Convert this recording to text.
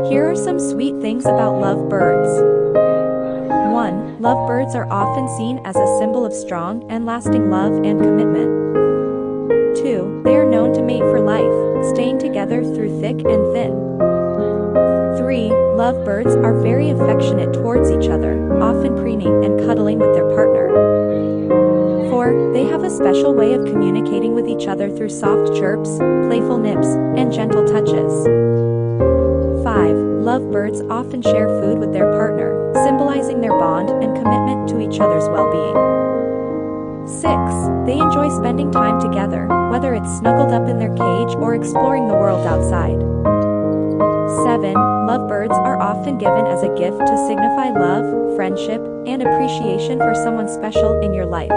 Here are some sweet things about lovebirds. 1. Lovebirds are often seen as a symbol of strong and lasting love and commitment. 2. They are known to mate for life, staying together through thick and thin. 3. Lovebirds are very affectionate towards each other, often preening and cuddling with their partner. 4. They have a special way of communicating with each other through soft chirps, playful nips, and gentle touches. 5. Lovebirds often share food with their partner, symbolizing their bond and commitment to each other's well-being. 6. They enjoy spending time together, whether it's snuggled up in their cage or exploring the world outside. 7. Lovebirds are often given as a gift to signify love, friendship, and appreciation for someone special in your life.